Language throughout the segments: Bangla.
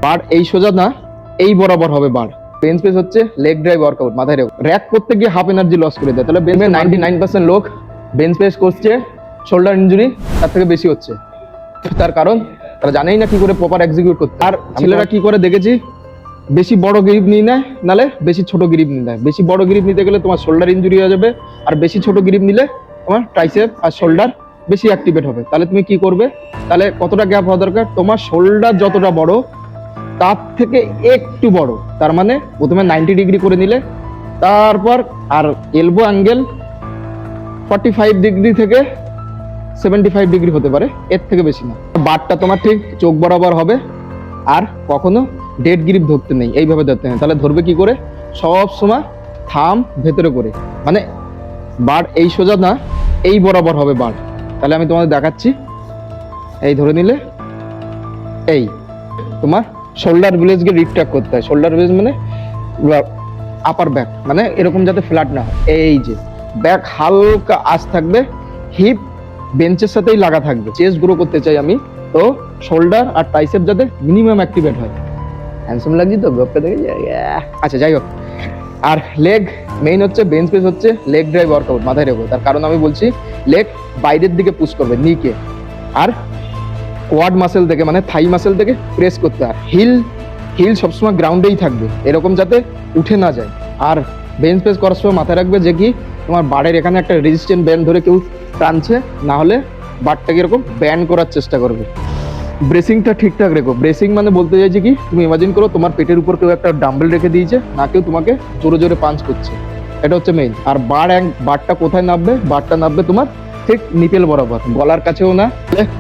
বার এই সোজা না, এই বরাবর হবে বার। বেঞ্চ প্রেস হচ্ছে লেগ ড্রাইভ ওয়ার্কআউট, মাথায় রেখো। র্যাক করতে গিয়ে হাফ এনার্জি লস করে দেয়। তাহলে বেঞ্চে 99% লোক বেঞ্চ প্রেস করছে, শোল্ডার ইনজুরি তার থেকে বেশি হচ্ছে। তার কারণ তারা জানেই না কি করে প্রপার এক্সিকিউট করতে। আর ছেলেরা কি করে দেখেছি, বেশি বড় গ্রিপ নিয়ে নেয়, নালে বেশি ছোট গ্রিপ নিয়ে নেয়। বেশি বড় গ্রিপ নিতে গেলে তোমার শোল্ডার ইনজুরি হয়ে যাবে, আর বেশি ছোট গ্রিপ নিলে তোমার ট্রাইসেপ আর শোল্ডার বেশি অ্যাক্টিভেট হবে। তাহলে তুমি কি করবে, তাহলে কতটা গ্যাপ হওয়া দরকার, তোমার শোল্ডার যতটা বড় তার থেকে একটু বড়। তার মানে প্রথমে 90 ডিগ্রি করে নিলে, তারপর আর এলবো অ্যাঙ্গেল 45 ডিগ্রি থেকে 75 ডিগ্রি হতে পারে, এর থেকে বেশি না। বারটা তোমার ঠিক চোখ বরাবর হবে, আর কখনো ডেড গ্রিপ ধরতে নেই, এইভাবে ধরতে নেই। তাহলে ধরবে কি করে, সব সময় থাম ভেতরে করে, মানে বার এই সোজা না, এই বরাবর হবে বার। তাহলে আমি তোমাদের দেখাচ্ছি, এই ধরে নিলে, এই তোমার শোল্ডার ব্লেডকে রিট্রাক্ট করতে হয়। শোল্ডার ব্লেড মানে আপার ব্যাক, মানে এরকম যাতে ফ্ল্যাট না হয়। এই যে ব্যাক হালকা আঁচ থাকবে, হিপ বেঞ্চের সাথেই লাগা থাকবে। চেস্ট গ্রো করতে চাই আমি, তো শোল্ডার আর ট্রাইসেপ যাতে মিনিমাম অ্যাক্টিভেট হয়। হ্যান্ডসাম লাগছে তো গপটা দেখে। আচ্ছা যাই হোক, আর লেগ মেইন হচ্ছে বেঞ্চ প্রেস হচ্ছে লেগ ড্রাইভ ওয়ার্কআউট, মাথায় রেখো। তার কারণ আমি বলছি, লেগ বাইরের দিকে পুশ করবে, নিকে, আর কোয়াড মাসেল থেকে মানে থাই মাসেল থেকে প্রেস করতে হয়। হিল সবসময় গ্রাউন্ডেই থাকবে, এরকম যাতে উঠে না যায়। আর বেঞ্চ প্রেস করার সময় মাথায় রাখবে যে কি, তোমার বারের এখানে একটা রেজিস্ট্যান্ট ব্যান্ড ধরে কেউ টানছে, না হলে বারটাকে এরকম ব্যান্ড করার চেষ্টা করবে। ব্রেসিংটা ঠিকঠাক রেখো। ব্রেসিং মানে বলতে চাইছি কি, তুমি ইমাজিন করো তোমার পেটের উপর কেউ একটা ডাম্বেল রেখে দিয়েছে, না কেউ তোমাকে জোরে জোরে পাঞ্চ করছে, এটা হচ্ছে মেইন। আর বারটা কোথায় নামবে, বারটা নামবে তোমার ঠিক নিপেল বরাবর, গলার কাছেও না।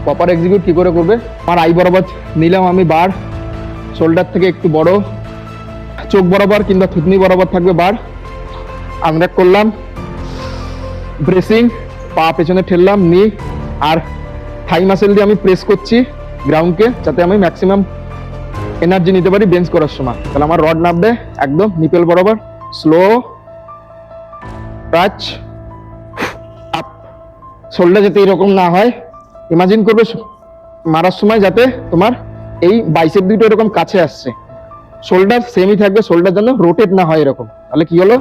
প্রপার এক্সিকিউট কি করে করবে, আমার আই বরাবর নিলাম আমি বার, শোল্ডার থেকে একটু বড়, চোখ বরাবর কিংবা থুতনি বরাবর থাকবে বার, আনর্যাক করলাম, ব্রেসিং, পা পেছনে ঠেললাম, নি আর থাই মাসেল দিয়ে আমি প্রেস করছি গ্রাউন্ডকে, যাতে আমি ম্যাক্সিমাম এনার্জি নিতে পারি বেঞ্চ করার সময়। তাহলে আমার রড নামবে একদম নিপেল বরাবর, স্লো টাচ আপ। শোল্ডার যাতে এরকম না হয়, ইমাজিন করবে মারার সময় যাতে তোমার এই বাইসেপ দুটো এরকম কাছে আসছে, শোল্ডার সেমই থাকবে, শোল্ডার যেন রোটেট না হয় এরকম। তাহলে কি হলো,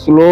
স্লো